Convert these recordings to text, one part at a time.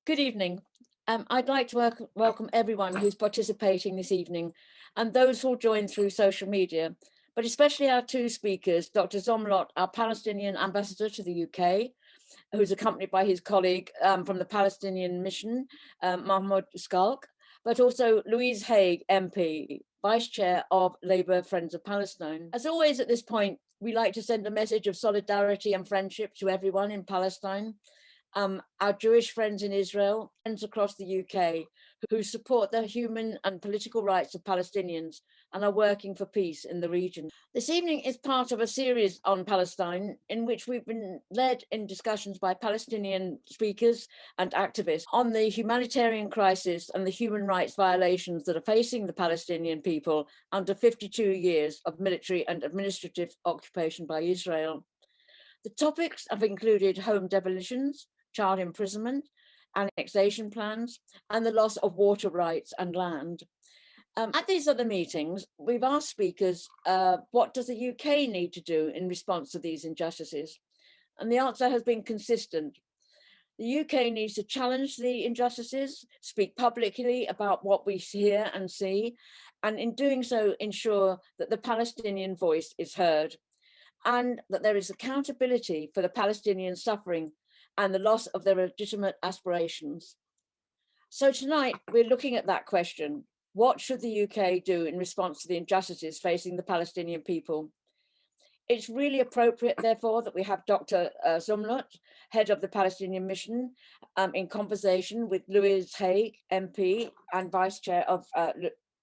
Good evening. I'd like to welcome everyone who's participating this evening and those who'll join through social media, but especially our two speakers, Dr. Zomlot, our Palestinian ambassador to the UK, who's accompanied by his colleague from the Palestinian mission, Mahmoud Skalk, but also Louise Haigh, MP, Vice Chair of Labour Friends of Palestine. As always at this point, we like to send a message of solidarity and friendship to everyone in Palestine, our Jewish friends in Israel, friends across the UK, who support the human and political rights of Palestinians and are working for peace in the region. This evening is part of a series on Palestine in which we've been led in discussions by Palestinian speakers and activists on the humanitarian crisis and the human rights violations that are facing the Palestinian people under 52 years of military and administrative occupation by Israel. The topics have included home demolitions, child imprisonment, annexation plans, and the loss of water rights and land. At these other meetings, we've asked speakers, what does the UK need to do in response to these injustices? And the answer has been consistent. The UK needs to challenge the injustices, speak publicly about what we hear and see, and in doing so, ensure that the Palestinian voice is heard, and that there is accountability for the Palestinian suffering and the loss of their legitimate aspirations. So tonight, we're looking at that question. What should the UK do in response to the injustices facing the Palestinian people? It's really appropriate, therefore, that we have Dr. Zomlot, head of the Palestinian mission, in conversation with Louise Haigh, MP and Vice Chair of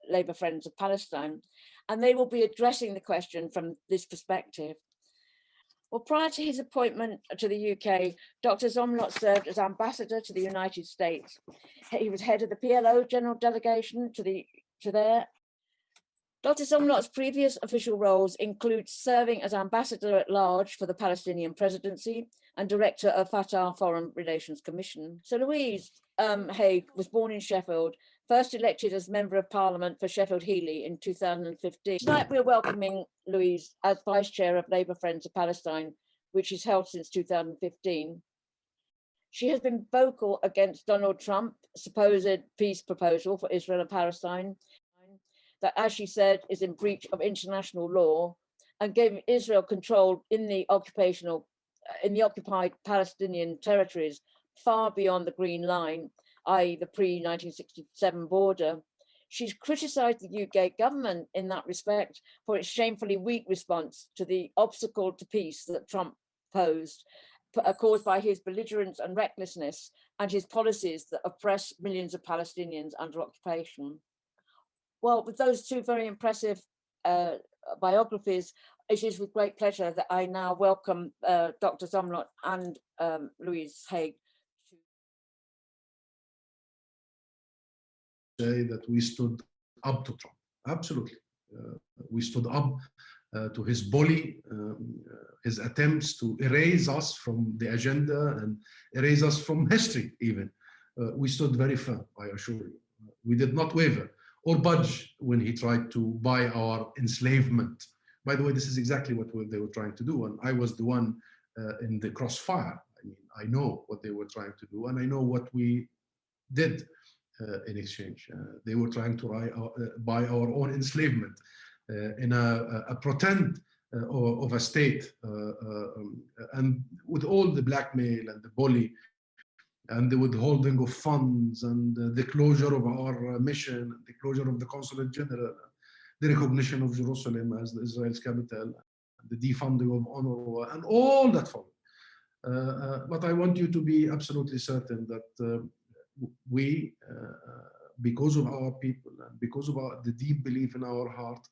Labour Friends of Palestine, and they will be addressing the question from this perspective. Well, prior to his appointment to the UK, Dr. Zomlot served as ambassador to the United States. He was head of the PLO General Delegation to there. Dr. Zomlot's previous official roles include serving as ambassador at large for the Palestinian presidency and director of Fatah Foreign Relations Commission. So Louise Haigh was born in Sheffield, first elected as Member of Parliament for Sheffield Heeley in 2015. Tonight we're welcoming Louise as Vice Chair of Labour Friends of Palestine, which is held since 2015. She has been vocal against Donald Trump's supposed peace proposal for Israel and Palestine, that, as she said, is in breach of international law and gave Israel control in the occupied Palestinian territories far beyond the Green Line, i.e. the pre-1967 border. She's criticised the UK government in that respect for its shamefully weak response to the obstacle to peace that Trump posed, caused by his belligerence and recklessness and his policies that oppress millions of Palestinians under occupation. Well, with those two very impressive biographies, it is with great pleasure that I now welcome Dr. Zomlot and Louise Haigh. Say that we stood up to Trump, absolutely. We stood up to his bully, his attempts to erase us from the agenda and erase us from history even. We stood very firm, I assure you. We did not waver or budge when he tried to buy our enslavement. By the way, this is exactly what they were trying to do, and I was the one in the crossfire. I mean, I know what they were trying to do, and I know what we did in exchange. They were trying to buy our own enslavement in a pretend of a state, and with all the blackmail and the bully and the withholding of funds and the closure of our mission, the closure of the Consulate General, the recognition of Jerusalem as Israel's capital, the defunding of UNRWA, and all that followed. But I want you to be absolutely certain that we, because of our people and because of the deep belief in our heart,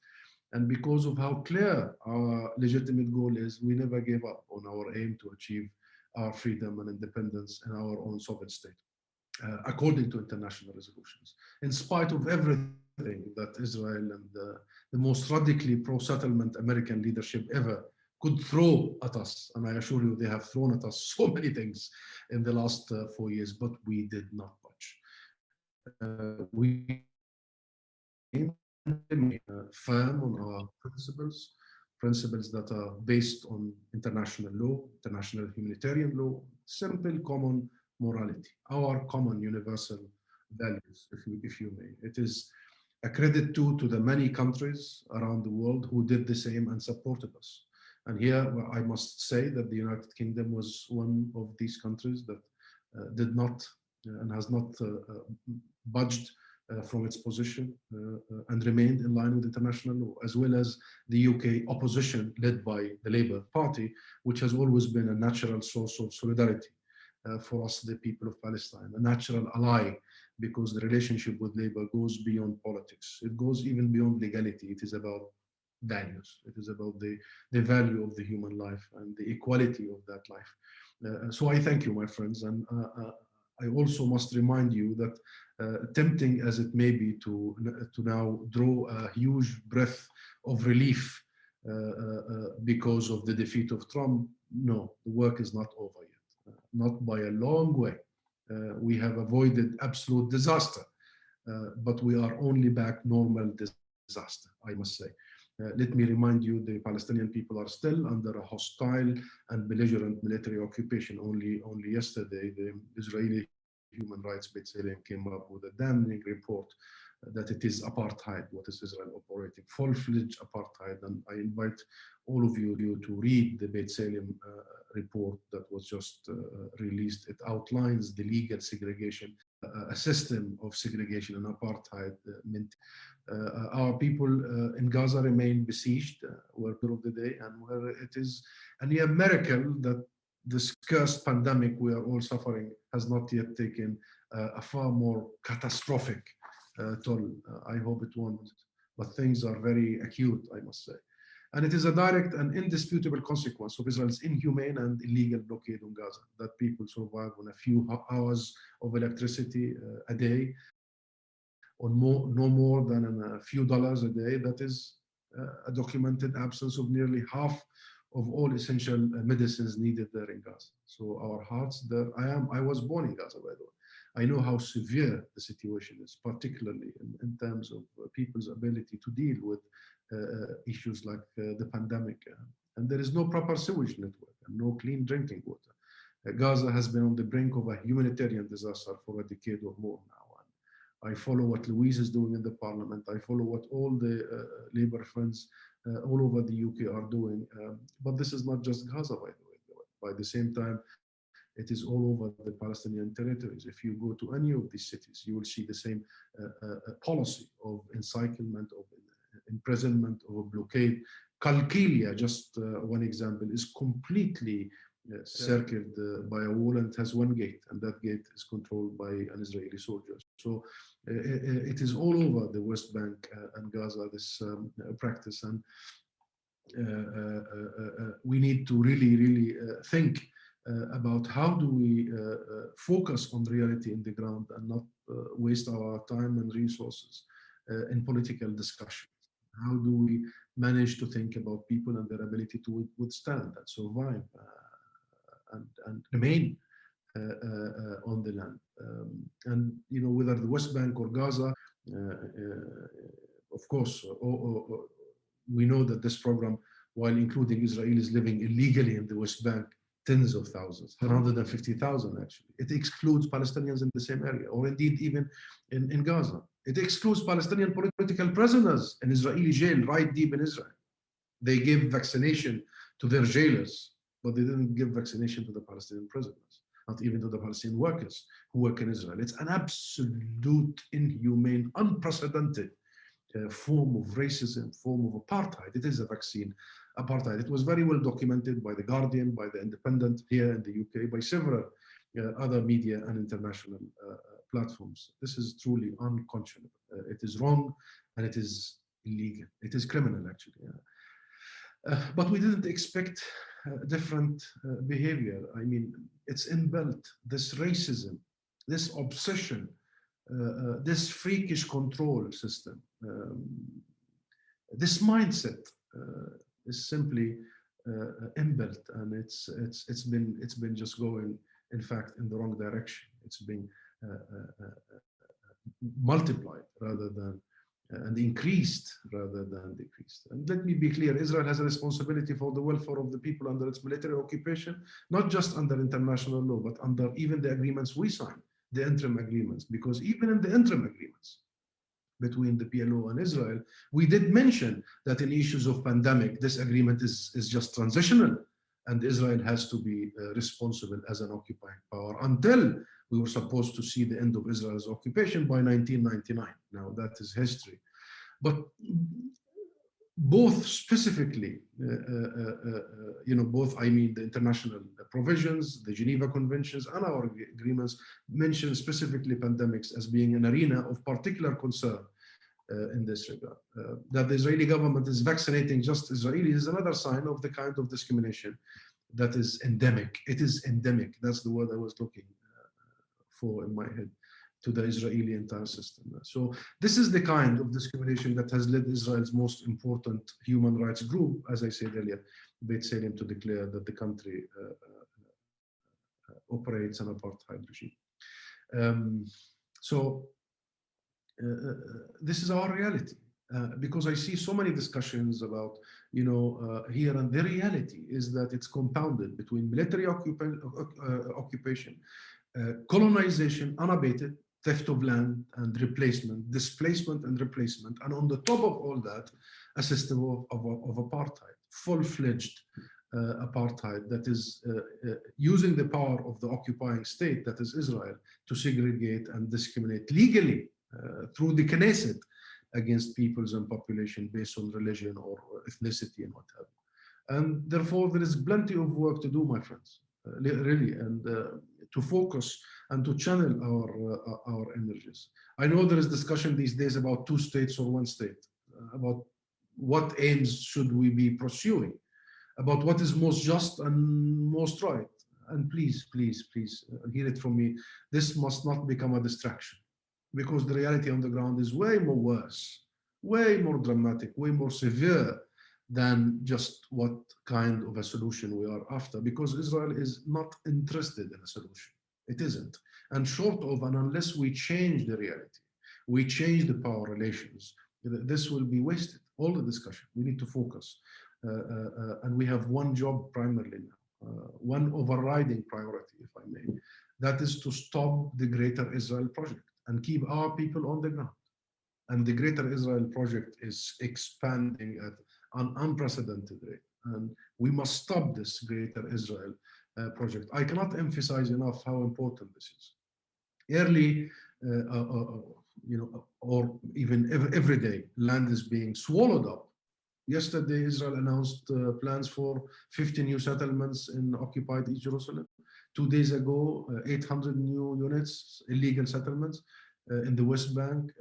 and because of how clear our legitimate goal is, we never gave up on our aim to achieve our freedom and independence in our own sovereign state, according to international resolutions, in spite of everything that Israel and the most radically pro-settlement American leadership ever could throw at us. And I assure you, they have thrown at us so many things in the last 4 years, but we did not budge. We remain firm on our principles that are based on international law, international humanitarian law, simple, common, morality, our common universal values, if you may. It is a credit to the many countries around the world who did the same and supported us. And here, well, I must say that the United Kingdom was one of these countries that did not and has not budged from its position and remained in line with international law, as well as the UK opposition led by the Labour Party, which has always been a natural source of solidarity for us, the people of Palestine, a natural ally, because the relationship with Labour goes beyond politics. It goes even beyond legality. It is about values. It is about the value of the human life and the equality of that life. So I thank you, my friends, and I also must remind you that tempting as it may be to now draw a huge breath of relief because of the defeat of Trump, no, the work is not over yet, not by a long way. We have avoided absolute disaster, but we are only back normal disaster, I must say. Let me remind you, the Palestinian people are still under a hostile and belligerent military occupation. Only yesterday, the Israeli human rights B'Tselem came up with a damning report that it is apartheid, what is Israel operating, full-fledged apartheid. And I invite all of you to read the B'Tselem report that was just released. It outlines the legal segregation, a system of segregation and apartheid. Our people in Gaza remain besieged, word of the day, and where it is a near miracle that this cursed pandemic we are all suffering has not yet taken a far more catastrophic toll. I hope it won't, but things are very acute, I must say. And it is a direct and indisputable consequence of Israel's inhumane and illegal blockade on Gaza, that people survive on a few hours of electricity a day, on no more than a few dollars a day. That is a documented absence of nearly half of all essential medicines needed there in Gaza. So our hearts there. I was born in Gaza, by the way. I know how severe the situation is, particularly in terms of people's ability to deal with issues like the pandemic. And there is no proper sewage network and no clean drinking water. Gaza has been on the brink of a humanitarian disaster for a decade or more now. I follow what Louise is doing in the parliament. I follow what all the Labour friends all over the UK are doing. But this is not just Gaza, by the way. By the same time, it is all over the Palestinian territories. If you go to any of these cities, you will see the same policy of encirclement, of imprisonment, of a blockade. Qalqilia, just one example, is completely circled by a wall and has one gate, and that gate is controlled by an Israeli soldier. So it is all over the West Bank and Gaza, this practice, and we need to really think about how do we focus on reality in the ground and not waste our time and resources in political discussions. How do we manage to think about people and their ability to withstand and survive and remain on the land. And you know, whether the West Bank or Gaza, of course, we know that this program, while including Israelis living illegally in the West Bank, tens of thousands, 150,000 actually. It excludes Palestinians in the same area, or indeed even in Gaza. It excludes Palestinian political prisoners in Israeli jail, right deep in Israel. They gave vaccination to their jailers, but they didn't give vaccination to the Palestinian prisoners, not even to the Palestinian workers who work in Israel. It's an absolute, inhumane, unprecedented form of racism, form of apartheid. It is a vaccine apartheid. It was very well documented by The Guardian, by The Independent here in the UK, by several other media and international platforms. This is truly unconscionable. It is wrong and it is illegal. It is criminal, actually. But we didn't expect different behavior. I mean, it's inbuilt, this racism, this obsession, this freakish control system, this mindset is simply inbuilt, and it's been just going, in fact, in the wrong direction. It's been multiplied rather than and increased rather than decreased. And let me be clear, Israel has a responsibility for the welfare of the people under its military occupation, not just under international law, but under even the agreements we signed, the interim agreements, because even in the interim agreements between the PLO and Israel, we did mention that in issues of pandemic, this agreement is just transitional, and Israel has to be responsible as an occupying power until we were supposed to see the end of Israel's occupation by 1999. Now that is history. But both specifically, both, I mean, the international provisions, the Geneva Conventions, and our agreements mention specifically pandemics as being an arena of particular concern in this regard. That the Israeli government is vaccinating just Israelis is another sign of the kind of discrimination that is endemic. It is endemic. That's the word I was looking for in my head, to the Israeli entire system. So this is the kind of discrimination that has led Israel's most important human rights group, as I said earlier, B'Tselem, to declare that the country operates an apartheid regime. This is our reality. Because I see so many discussions about, here, and the reality is that it's compounded between military occupation, colonization, unabated, theft of land and replacement, displacement and replacement, and on the top of all that, a system of apartheid, full-fledged apartheid that is using the power of the occupying state, that is Israel, to segregate and discriminate legally through the Knesset against peoples and population based on religion or ethnicity and what have you. And therefore, there is plenty of work to do, my friends, really, and to focus and to channel our energies. I know there is discussion these days about 2 states or 1 state, about what aims should we be pursuing, about what is most just and most right. And please, please, please hear it from me. This must not become a distraction, because the reality on the ground is way more worse, way more dramatic, way more severe than just what kind of a solution we are after, because Israel is not interested in a solution. It isn't. And short of, and unless we change the reality, we change the power relations, this will be wasted. All the discussion, we need to focus. And we have one job primarily now, one overriding priority, if I may, that is to stop the Greater Israel project and keep our people on the ground. And the Greater Israel project is expanding at an unprecedented rate. And we must stop this Greater Israel project. I cannot emphasize enough how important this is. Early, or even every day, land is being swallowed up. Yesterday, Israel announced plans for 50 new settlements in occupied East Jerusalem. 2 days ago, 800 new units, illegal settlements in the West Bank.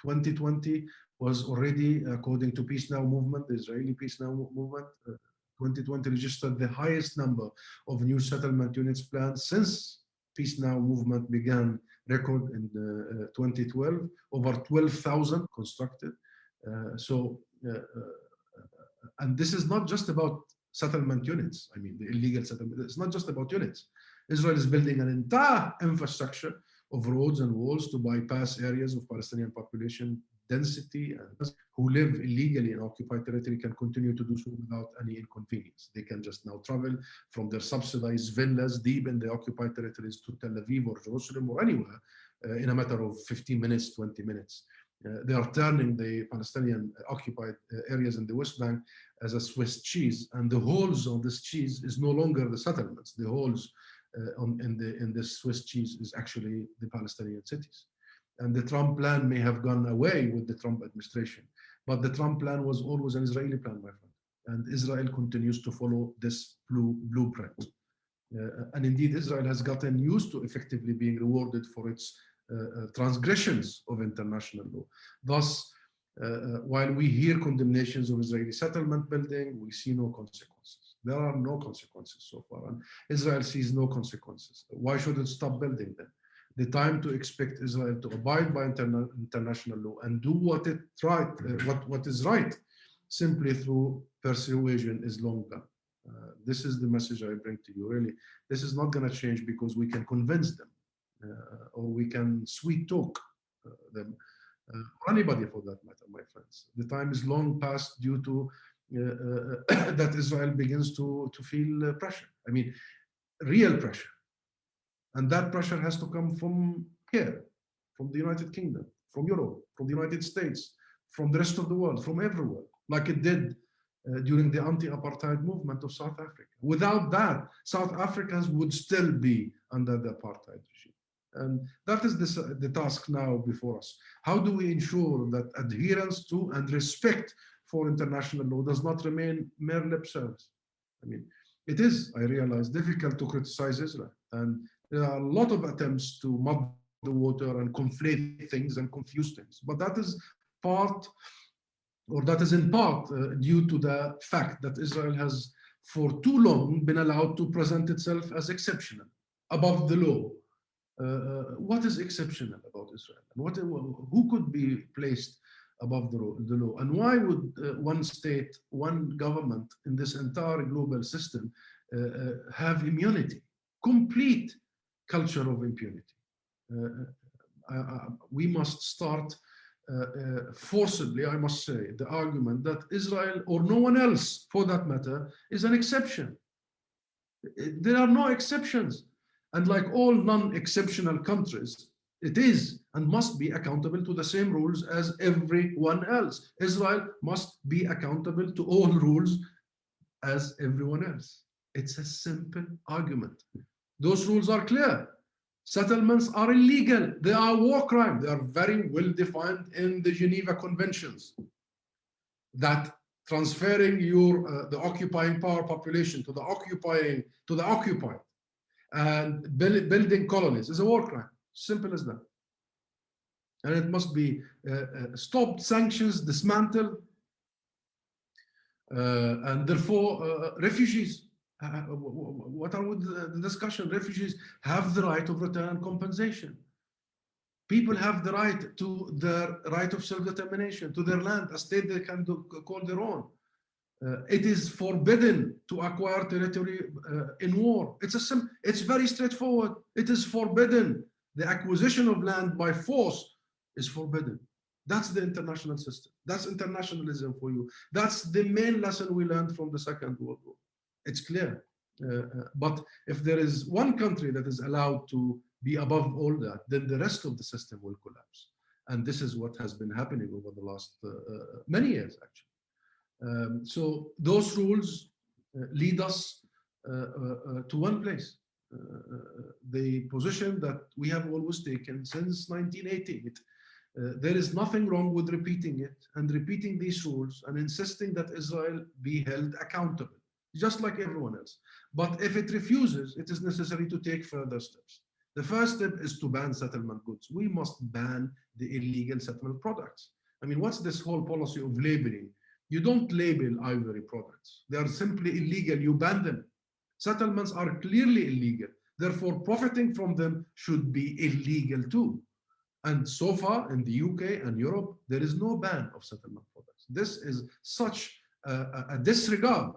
2020 was already, according to Peace Now movement, the Israeli Peace Now movement, 2020 registered the highest number of new settlement units planned since Peace Now movement began record in 2012, over 12,000 constructed. And this is not just about settlement units. I mean, the illegal settlement, it's not just about units. Israel is building an entire infrastructure of roads and walls to bypass areas of Palestinian population density, and who live illegally in occupied territory can continue to do so without any inconvenience. They can just now travel from their subsidized villas deep in the occupied territories to Tel Aviv or Jerusalem or anywhere in a matter of 15 minutes, 20 minutes. They are turning the Palestinian occupied areas in the West Bank as a Swiss cheese, and the holes on this cheese is no longer the settlements. The holes in this Swiss cheese is actually the Palestinian cities. And the Trump plan may have gone away with the Trump administration, but the Trump plan was always an Israeli plan, my friend. And Israel continues to follow this blueprint. And indeed, Israel has gotten used to effectively being rewarded for its transgressions of international law. Thus, while we hear condemnations of Israeli settlement building, we see no consequences. There are no consequences so far, and Israel sees no consequences. Why should it stop building then? The time to expect Israel to abide by international law and do what is right, simply through persuasion, is long gone. This is the message I bring to you. Really, this is not going to change because we can convince them or we can sweet talk them. or anybody for that matter, my friends. The time is long past due to that Israel begins to feel pressure. I mean, real pressure. And that pressure has to come from here, from the United Kingdom, from Europe, from the United States, from the rest of the world, from everywhere, like it did during the anti-apartheid movement of South Africa. Without that, South Africans would still be under the apartheid regime. And that is the task now before us. How do we ensure that adherence to and respect for international law does not remain mere lip service? I mean, it is, I realize, difficult to criticize Israel. And there are a lot of attempts to mud the water and conflate things and confuse things. But that is part, or that is in part, due to the fact that Israel has for too long been allowed to present itself as exceptional, above the law. What is exceptional about Israel? And who could be placed above the law? And why would one state, one government in this entire global system have immunity, complete culture of impunity? We must start forcibly, I must say, the argument that Israel, or no one else for that matter, is an exception. There are no exceptions. And like all non-exceptional countries, it is and must be accountable to the same rules as everyone else. Israel must be accountable to all rules as everyone else. It's a simple argument. Those rules are clear. Settlements are illegal. They are war crimes. They are very well defined in the Geneva Conventions. That transferring the occupying power population to the occupied and building colonies is a war crime. Simple as that. And it must be stopped, sanctions, dismantled, and therefore refugees. What are with the discussion? Refugees have the right of return and compensation. People have the right to their right of self-determination, to their land, a state they can call their own. It is forbidden to acquire territory in war. It's very straightforward. It is forbidden. The acquisition of land by force is forbidden. That's the international system. That's internationalism for you. That's the main lesson we learned from the Second World War. It's clear. But if there is one country that is allowed to be above all that, then the rest of the system will collapse. And this is what has been happening over the last many years, actually. So those rules lead us to one place. The position that we have always taken since 1988. There is nothing wrong with repeating it and repeating these rules and insisting that Israel be held accountable, just like everyone else. But if it refuses, it is necessary to take further steps. The first step is to ban settlement goods. We must ban the illegal settlement products. I mean, what's this whole policy of labeling? You don't label ivory products. They are simply illegal. You ban them. Settlements are clearly illegal. Therefore, profiting from them should be illegal too. And so far in the UK and Europe, there is no ban of settlement products. This is such a disregard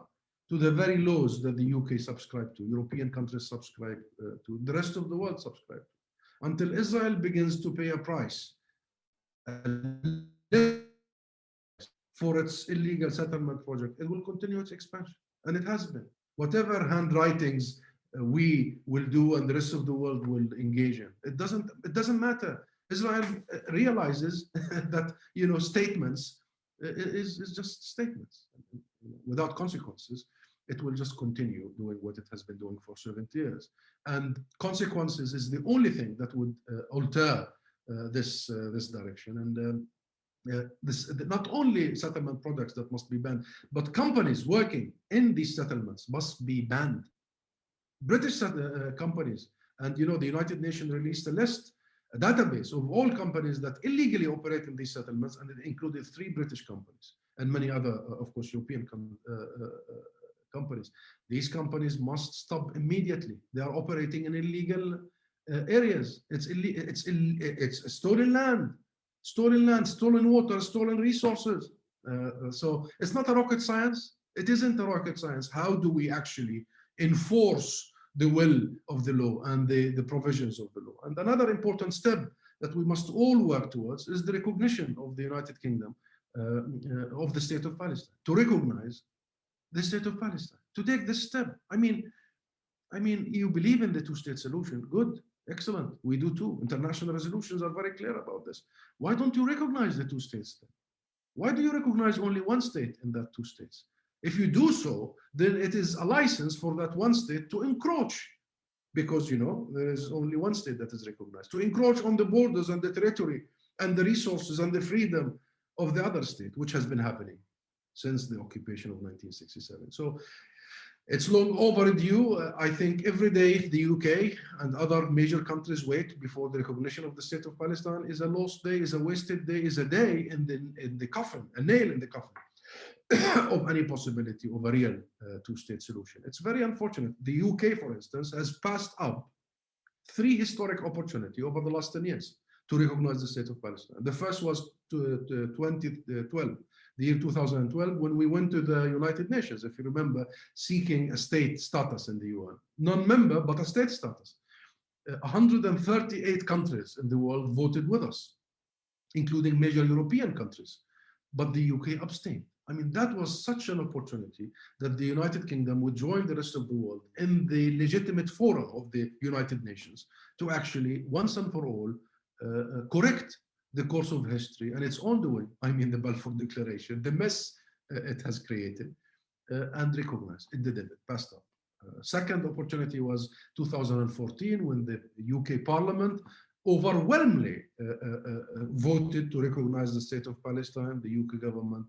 to the very laws that the UK subscribe to, European countries subscribe to, the rest of the world subscribe to. Until Israel begins to pay a price for its illegal settlement project, it will continue its expansion. And it has been. Whatever handwritings we will do and the rest of the world will engage in, it doesn't matter. Israel realizes that, you know, statements is just statements without consequences. It will just continue doing what it has been doing for 70 years. And consequences is the only thing that would alter this direction. And not only settlement products that must be banned, but companies working in these settlements must be banned. British companies, and you know, the United Nations released a list, a database of all companies that illegally operate in these settlements, and it included 3 British companies and many other, of course, European companies. These companies must stop immediately. They are operating in illegal areas. It's stolen land, stolen water, stolen resources. So it's not a rocket science. It isn't a rocket science. How do we actually enforce the will of the law and the provisions of the law? And another important step that we must all work towards is the recognition of the United Kingdom of the state of Palestine, to recognize the state of Palestine, to take this step. I mean, you believe in the two-state solution. Good, excellent. We do too. International resolutions are very clear about this. Why don't you recognize the two states then? Why do you recognize only one state in that two states? If you do so, then it is a license for that one state to encroach, because there is only one state that is recognized, to encroach on the borders and the territory and the resources and the freedom of the other state, which has been happening since the occupation of 1967. So it's long overdue. I think every day the UK and other major countries wait before the recognition of the state of Palestine is a lost day, is a wasted day, is a day in the coffin, a nail in the coffin of any possibility of a real two-state solution. It's very unfortunate. The UK, for instance, has passed up 3 historic opportunities over the last 10 years to recognize the state of Palestine. The first was 2012, the year 2012, when we went to the United Nations, if you remember, seeking a state status in the UN. Non-member, but a state status. 138 countries in the world voted with us, including major European countries, but the UK abstained. I mean, that was such an opportunity that the United Kingdom would join the rest of the world in the legitimate forum of the United Nations to actually, once and for all, correct the course of history and its own doing. I mean, the Balfour Declaration, the mess it has created, and recognize it didn't, it passed up. Second opportunity was 2014, when the UK Parliament overwhelmingly voted to recognize the state of Palestine. The UK government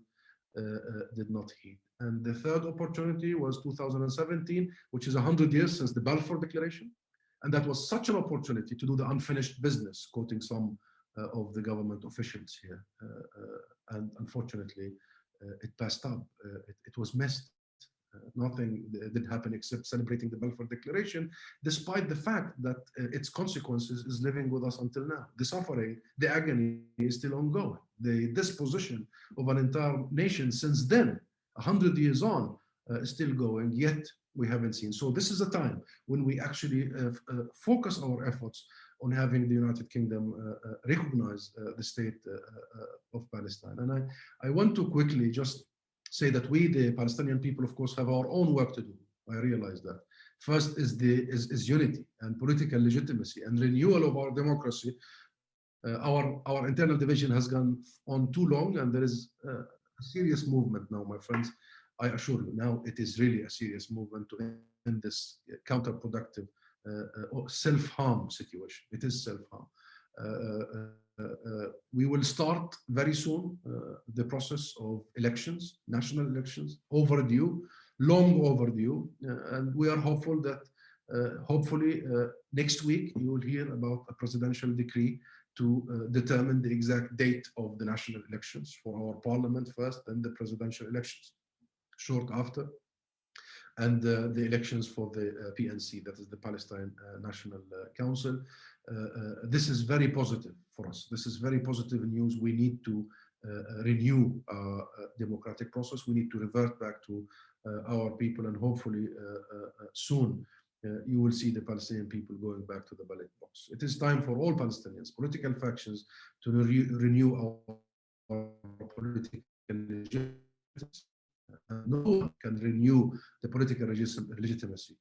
did not heed. And the third opportunity was 2017, which is 100 years since the Balfour Declaration. And that was such an opportunity to do the unfinished business, quoting some of the government officials here. And unfortunately, it passed up. It was missed. Nothing did happen except celebrating the Balfour Declaration, despite the fact that its consequences is living with us until now. The suffering, the agony is still ongoing. The disposition of an entire nation since then, 100 years on, is still going, yet we haven't seen. So this is a time when we actually focus our efforts on having the United Kingdom recognize the state of Palestine. And I want to quickly just say that we, the Palestinian people, of course, have our own work to do. I realize that. First is unity and political legitimacy and renewal of our democracy. Our internal division has gone on too long, and there is a serious movement now, my friends. I assure you, now it is really a serious movement to end this counterproductive self-harm situation. It is self-harm. We will start very soon the process of elections, national elections, overdue, long overdue, and we are hopeful that hopefully next week you will hear about a presidential decree to determine the exact date of the national elections for our parliament first, then the presidential elections short after, and the elections for the PNC, that is the Palestine National Council. This is very positive for us. This is very positive news. We need to renew our democratic process. We need to revert back to our people, and hopefully soon you will see the Palestinian people going back to the ballot box. It is time for all Palestinians, political factions, to renew our political legitimacy. No one can renew the political legitimacy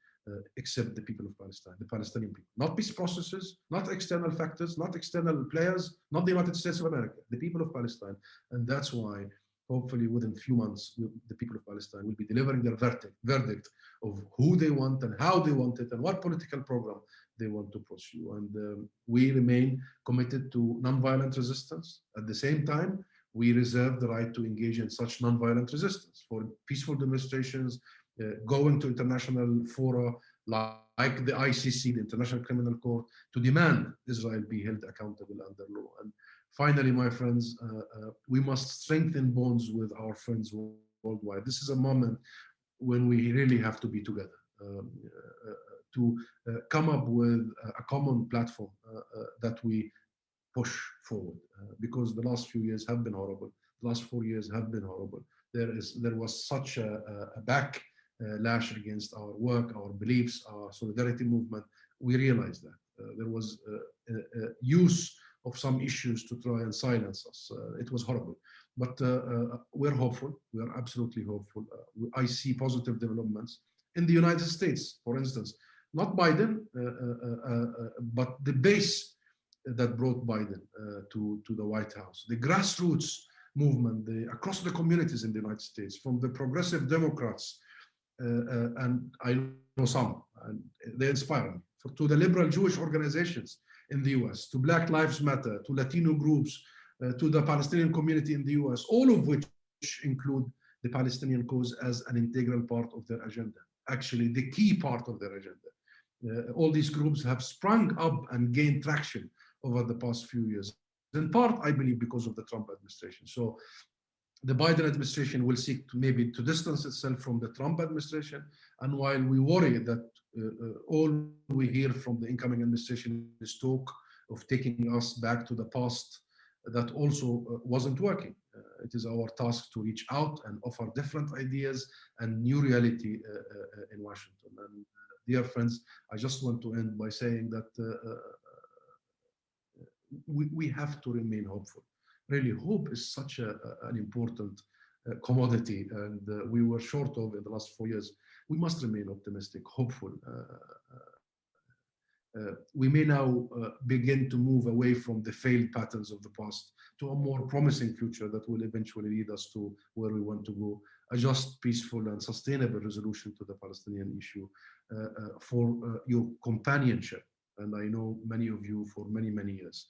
except the people of Palestine, the Palestinian people. Not peace processes, not external factors, not external players, not the United States of America, the people of Palestine. And that's why, hopefully within a few months, the people of Palestine will be delivering their verdict of who they want and how they want it and what political program they want to pursue. And we remain committed to nonviolent resistance. At the same time, we reserve the right to engage in such nonviolent resistance for peaceful demonstrations, going to international fora like the ICC, the International Criminal Court, to demand Israel be held accountable under law. And finally, my friends, we must strengthen bonds with our friends worldwide. This is a moment when we really have to be together to come up with a common platform that we push forward, because the last few years have been horrible. The last 4 years have been horrible. There was such a backlash against our work, our beliefs, our solidarity movement. We realized that there was use of some issues to try and silence us. It was horrible. But we're hopeful. We are absolutely hopeful. I see positive developments in the United States, for instance. Not Biden, but the base that brought Biden to the White House. The grassroots movement across the communities in the United States, from the progressive Democrats, and I know some, and they inspire me, to the liberal Jewish organizations in the US, to Black Lives Matter, to Latino groups, to the Palestinian community in the US, all of which include the Palestinian cause as an integral part of their agenda, actually the key part of their agenda. All these groups have sprung up and gained traction over the past few years, in part, I believe, because of the Trump administration. So the Biden administration will seek to maybe to distance itself from the Trump administration. And while we worry that all we hear from the incoming administration is talk of taking us back to the past, that also wasn't working. It is our task to reach out and offer different ideas and new reality in Washington. And dear friends, I just want to end by saying that we have to remain hopeful. Really, hope is such an important commodity, and we were short of in the last 4 years. We must remain optimistic, hopeful. We may now begin to move away from the failed patterns of the past to a more promising future that will eventually lead us to where we want to go, a just, peaceful, and sustainable resolution to the Palestinian issue for your companionship. And I know many of you for many, many years.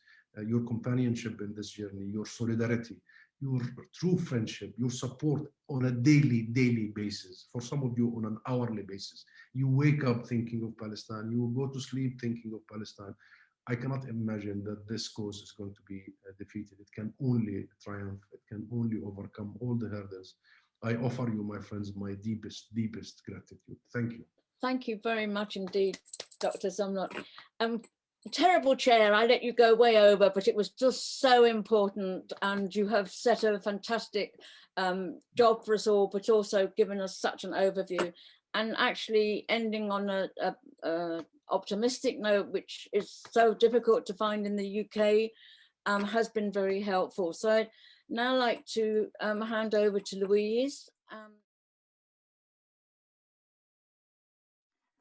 Your companionship in this journey, your solidarity, your true friendship, your support on a daily basis. For some of you, on an hourly basis. You wake up thinking of Palestine. You will go to sleep thinking of Palestine. I cannot imagine that this cause is going to be defeated. It can only triumph. It can only overcome all the hurdles. I offer you, my friends, my deepest gratitude. Thank you. Thank you very much indeed, Dr. Zomlot. Terrible chair, I let you go way over, but it was just so important, and you have set a fantastic job for us all, but also given us such an overview, and actually ending on a optimistic note, which is so difficult to find in the UK, has been very helpful. So I'd now like to hand over to Louise.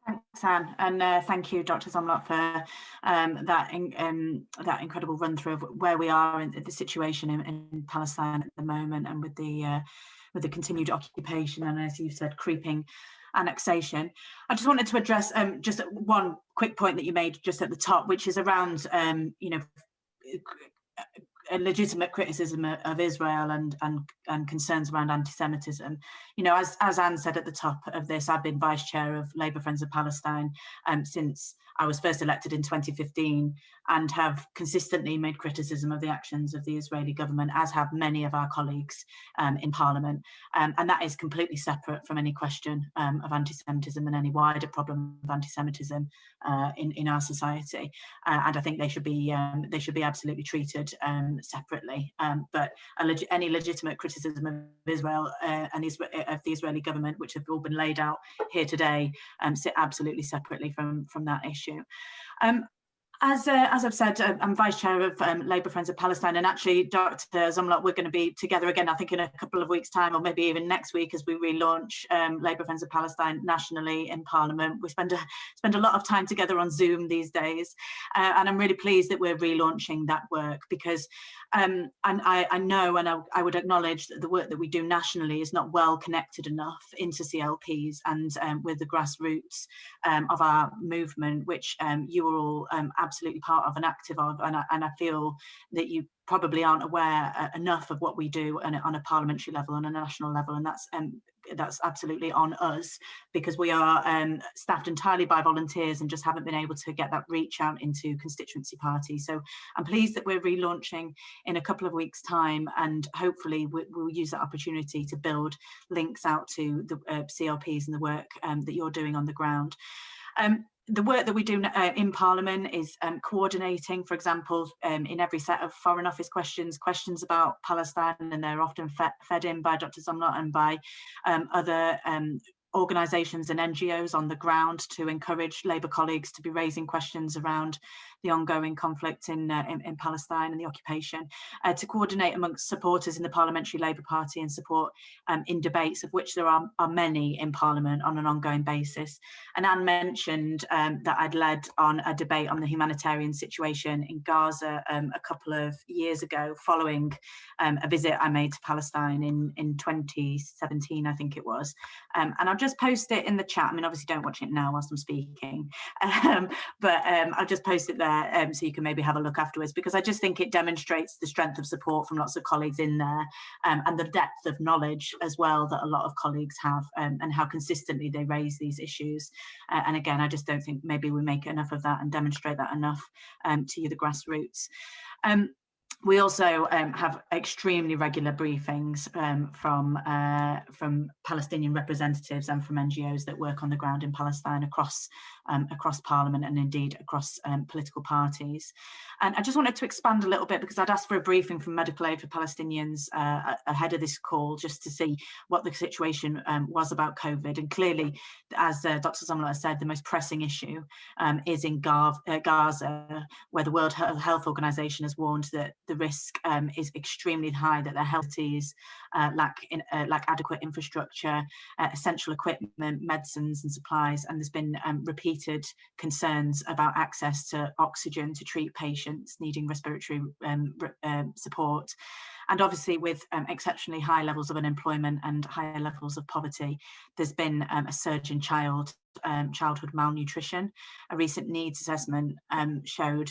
Thanks, Anne, and thank you, Dr. Zomlot, for that incredible run through of where we are in the situation in Palestine at the moment, and with the continued occupation and, as you said, creeping annexation. I just wanted to address just one quick point that you made just at the top, which is around a legitimate criticism of Israel and concerns around anti-Semitism. You know, as Anne said at the top of this, I've been vice chair of Labour Friends of Palestine since I was first elected in 2015, and have consistently made criticism of the actions of the Israeli government, as have many of our colleagues in Parliament. And that is completely separate from any question of anti-Semitism and any wider problem of anti-Semitism in our society. And I think they should be absolutely treated separately. But any legitimate criticism of Israel and of the Israeli government, which have all been laid out here today, sit absolutely separately from that issue. As I've said, I'm vice chair of Labour Friends of Palestine, and actually, Dr. Zomlot, we're going to be together again, I think, in a couple of weeks' time, or maybe even next week, as we relaunch Labour Friends of Palestine nationally in Parliament. We spend a lot of time together on Zoom these days, and I'm really pleased that we're relaunching that work, because and I know, and I would acknowledge that the work that we do nationally is not well connected enough into CLPs and with the grassroots of our movement, which you are all absolutely part of and active of, and I feel that you probably aren't aware enough of what we do on a parliamentary level, on a national level, and that's absolutely on us, because we are staffed entirely by volunteers and just haven't been able to get that reach out into constituency parties. So I'm pleased that we're relaunching in a couple of weeks' time, and hopefully we'll use that opportunity to build links out to the CLPs and the work that you're doing on the ground. The work that we do in Parliament is coordinating, for example, in every set of Foreign Office questions about Palestine, and they're often fed in by Dr. Zomlot and by other organisations and NGOs on the ground to encourage Labour colleagues to be raising questions around the ongoing conflict in Palestine and the occupation, to coordinate amongst supporters in the Parliamentary Labour Party and support in debates, of which there are many in Parliament on an ongoing basis. And Anne mentioned that I'd led on a debate on the humanitarian situation in Gaza a couple of years ago, following a visit I made to Palestine in 2017, I think it was. And I'll just post it in the chat. I mean, obviously don't watch it now whilst I'm speaking, but I'll just post it there so you can maybe have a look afterwards, because I just think it demonstrates the strength of support from lots of colleagues in there, and the depth of knowledge as well that a lot of colleagues have, and how consistently they raise these issues. And again, I just don't think maybe we make enough of that and demonstrate that enough to you, the grassroots. We also have extremely regular briefings from Palestinian representatives and from NGOs that work on the ground in Palestine across Parliament and indeed across political parties. And I just wanted to expand a little bit, because I'd asked for a briefing from Medical Aid for Palestinians ahead of this call, just to see what the situation was about COVID. And clearly, as Dr Zomlot said, the most pressing issue is in Gaza, where the World Health Organization has warned that the risk is extremely high, that their health facilities lack adequate infrastructure, essential equipment, medicines and supplies, and there's been repeated concerns about access to oxygen to treat patients needing respiratory support. And obviously, with exceptionally high levels of unemployment and higher levels of poverty, there's been a surge in childhood malnutrition. A recent needs assessment showed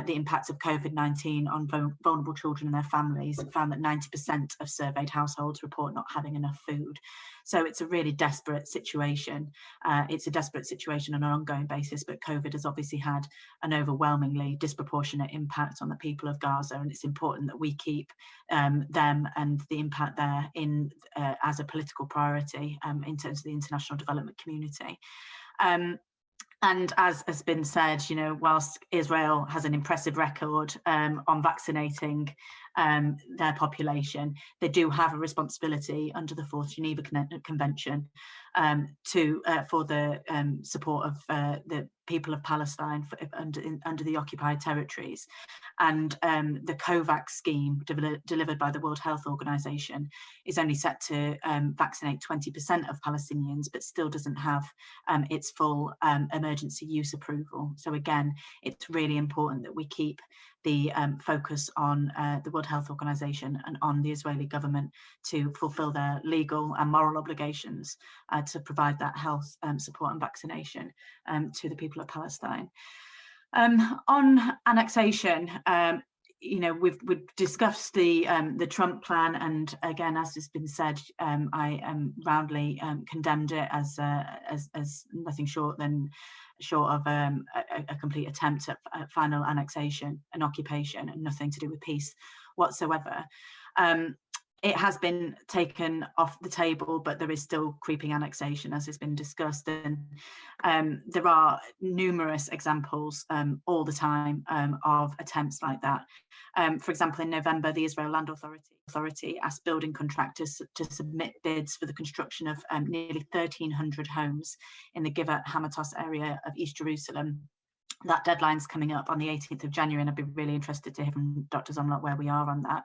the impact of COVID-19 on vulnerable children and their families, and found that 90% of surveyed households report not having enough food. So it's a really desperate situation. It's a desperate situation on an ongoing basis, but COVID has obviously had an overwhelmingly disproportionate impact on the people of Gaza, and it's important that we keep them and the impact there in as a political priority in terms of the international development community. And as has been said, you know, whilst Israel has an impressive record on vaccinating their population, they do have a responsibility under the Fourth Geneva Convention for the support of the people of Palestine under the occupied territories. And the COVAX scheme delivered by the World Health Organization is only set to vaccinate 20% of Palestinians, but still doesn't have its full emergency use approval. So again, it's really important that we keep the focus on the World Health Organization and on the Israeli government to fulfill their legal and moral obligations to provide that health support and vaccination to the people of Palestine. On annexation, you know, we've discussed the Trump plan, and again, as has been said, I roundly condemned it as nothing short of a complete attempt at final annexation and occupation, and nothing to do with peace whatsoever. It has been taken off the table, but there is still creeping annexation, as has been discussed. And there are numerous examples all the time of attempts like that. For example, in November, the Israel Land Authority asked building contractors to submit bids for the construction of nearly 1,300 homes in the Givat Hamatos area of East Jerusalem. That deadline's coming up on the 18th of January, and I'd be really interested to hear from Dr Zomlot where we are on that,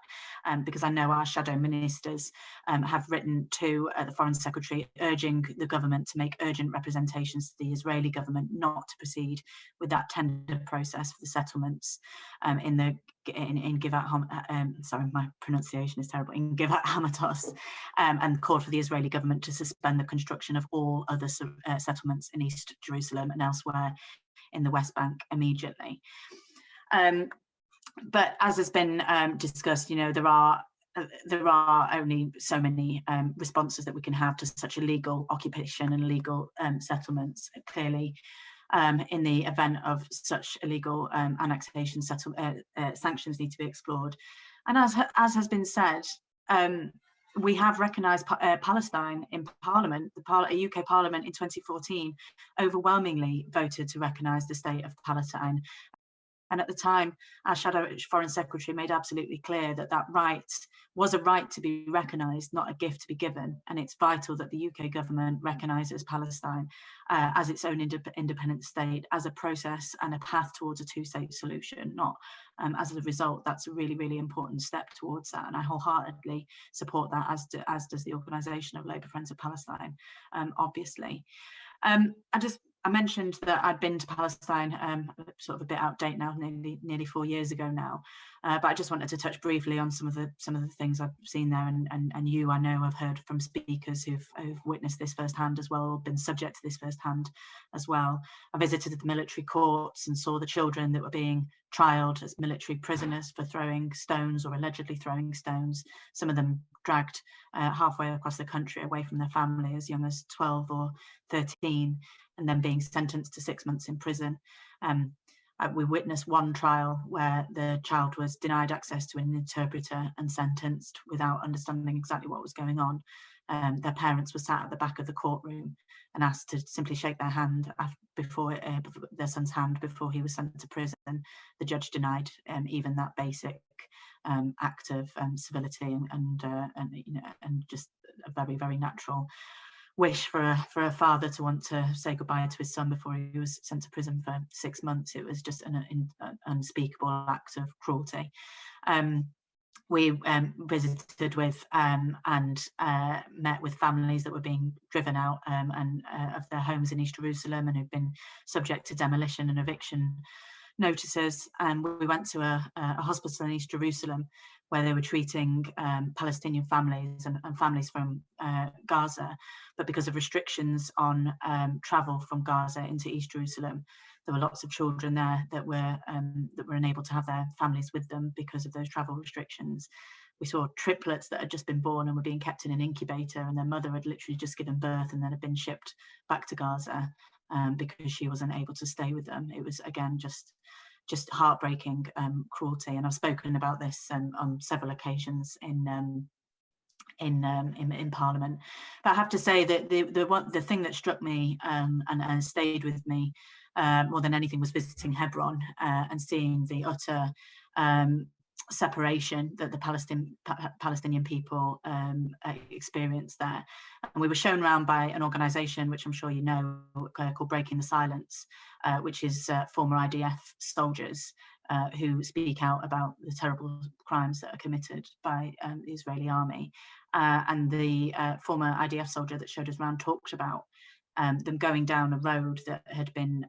because I know our shadow ministers have written to the Foreign Secretary urging the government to make urgent representations to the Israeli government not to proceed with that tender process for the settlements in Givat, sorry, my pronunciation is terrible, in Givat Hamatos, and called for the Israeli government to suspend the construction of all other settlements in East Jerusalem and elsewhere in the West Bank immediately. But as has been discussed, you know, there are only so many responses that we can have to such illegal occupation and illegal settlements. Clearly, in the event of such illegal annexation, sanctions need to be explored. And as has been said, we have recognised Palestine in Parliament. The UK Parliament in 2014 overwhelmingly voted to recognise the state of Palestine And at the time, our shadow foreign secretary made absolutely clear that that right was a right to be recognised, not a gift to be given. And it's vital that the UK government recognises Palestine as its own independent state, as a process and a path towards a two-state solution, not as a result. That's a really, really important step towards that. And I wholeheartedly support that, as does the organisation of Labour Friends of Palestine, obviously. I mentioned that I'd been to Palestine, sort of a bit out of date now, nearly 4 years ago now. But I just wanted to touch briefly on some of the things I've seen there, and you, I know, have heard from speakers who've witnessed this firsthand as well, or been subject to this firsthand as well. I visited the military courts and saw the children that were being trialled as military prisoners for throwing stones, or allegedly throwing stones. Some of them dragged halfway across the country away from their family as young as 12 or 13, and then being sentenced to 6 months in prison. We witnessed one trial where the child was denied access to an interpreter and sentenced without understanding exactly what was going on. Their parents were sat at the back of the courtroom and asked to simply shake their hand before their son's hand before he was sent to prison. The judge denied even that basic act of civility and just a very, very natural wish for a father to want to say goodbye to his son before he was sent to prison for 6 months. It was just an unspeakable act of cruelty. We visited with and met with families that were being driven out of their homes in East Jerusalem and who'd been subject to demolition and eviction notices. And we went to a hospital in East Jerusalem where they were treating Palestinian families and families from Gaza, but because of restrictions on travel from Gaza into East Jerusalem, there were lots of children there that were unable to have their families with them because of those travel restrictions. We saw triplets that had just been born and were being kept in an incubator, and their mother had literally just given birth and then had been shipped back to Gaza because she wasn't able to stay with them. It was, again, just heartbreaking cruelty, and I've spoken about this on several occasions in Parliament. But I have to say that the thing that struck me and stayed with me more than anything was visiting Hebron and seeing the utter separation that the Palestinian people experienced there. And we were shown around by an organisation which I'm sure you know, called Breaking the Silence, which is former IDF soldiers who speak out about the terrible crimes that are committed by the Israeli army. And the former IDF soldier that showed us around talked about them going down a road that had been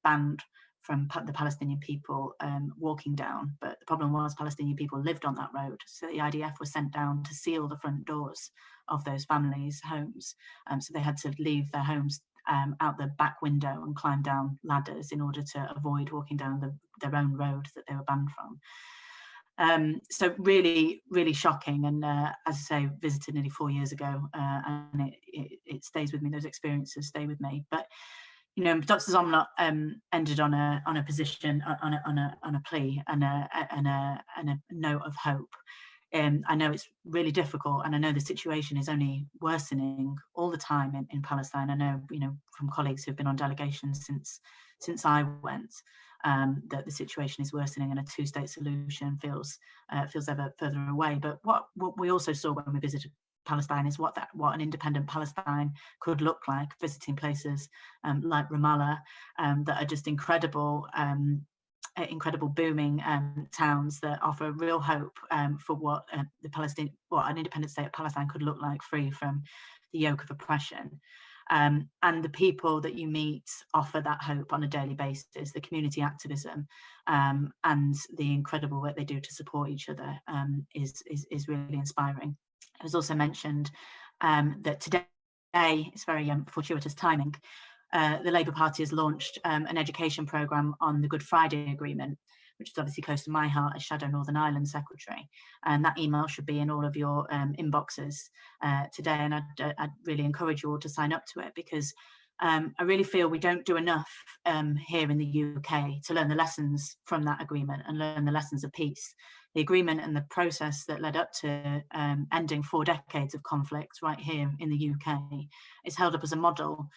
banned from the Palestinian people walking down. But the problem was Palestinian people lived on that road. So the IDF was sent down to seal the front doors of those families' homes. So they had to leave their homes out the back window and climb down ladders in order to avoid walking down their own road that they were banned from. So really, really shocking. And as I say, visited nearly 4 years ago, and it stays with me. Those experiences stay with me. But you know, Dr Zomlot ended on a position, on a plea and a note of hope. I know it's really difficult, and I know the situation is only worsening all the time in Palestine. I know, you know, from colleagues who've been on delegations since I went, that the situation is worsening, and a two-state solution feels ever further away. But what we also saw when we visited Palestine is what an independent Palestine could look like, visiting places like Ramallah that are just incredible booming towns that offer real hope for what an independent state of Palestine could look like, free from the yoke of oppression. And the people that you meet offer that hope on a daily basis. The community activism and the incredible work they do to support each other is really inspiring. It was also mentioned that today, it's very fortuitous timing, the Labour Party has launched an education programme on the Good Friday Agreement, which is obviously close to my heart as Shadow Northern Ireland Secretary. And that email should be in all of your inboxes today. And I'd really encourage you all to sign up to it, because I really feel we don't do enough here in the UK to learn the lessons from that agreement and learn the lessons of peace. The agreement and the process that led up to ending 4 decades of conflict right here in the UK is held up as a model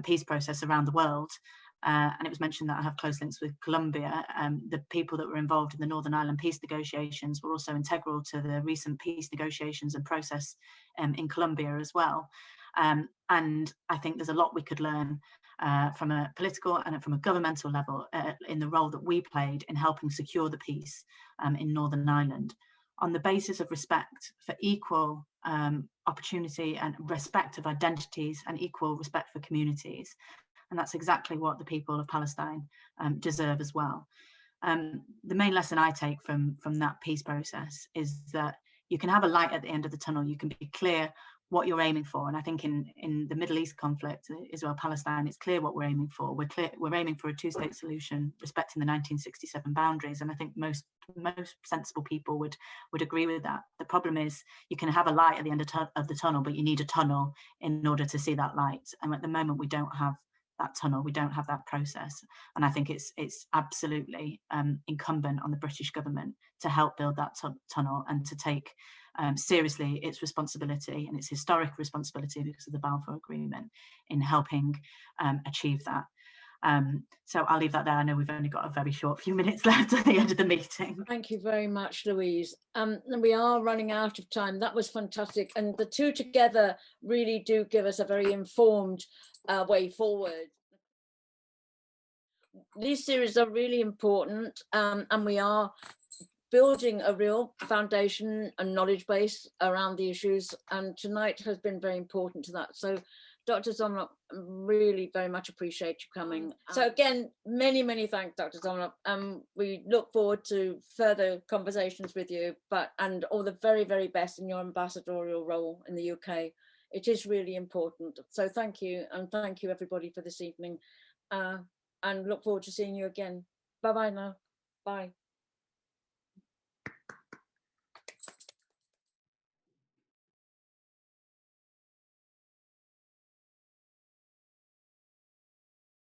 peace process around the world. and it was mentioned that I have close links with Colombia. The people that were involved in the Northern Ireland peace negotiations were also integral to the recent peace negotiations and process in Colombia as well. And I think there's a lot we could learn from a political and from a governmental level in the role that we played in helping secure the peace in Northern Ireland, on the basis of respect for equal opportunity and respect of identities and equal respect for communities. And that's exactly what the people of Palestine deserve as well. The main lesson I take from that peace process is that you can have a light at the end of the tunnel. You can be clear what you're aiming for. And I think in the Middle East conflict, Israel-Palestine, it's clear what we're aiming for. We're aiming for a two-state solution respecting the 1967 boundaries. And I think most sensible people would agree with that. The problem is you can have a light at the end of the tunnel, but you need a tunnel in order to see that light. And at the moment, we don't have that tunnel, we don't have that process. And I think it's absolutely incumbent on the British government to help build that tunnel and to take seriously its responsibility and its historic responsibility because of the Balfour Agreement in helping achieve that. So I'll leave that there. I know we've only got a very short few minutes left at the end of the meeting. Thank you very much, Louise. And we are running out of time. That was fantastic. And the two together really do give us a very informed way forward. These series are really important, and we are building a real foundation and knowledge base around the issues, and tonight has been very important to that. So Dr. Zomlot, really very much appreciate you coming. So again, many thanks, Dr. Zomlot. We look forward to further conversations with you, and all the very best in your ambassadorial role in the UK. It is really important. So thank you, and thank you everybody for this evening, and look forward to seeing you again. Bye-bye now. Bye.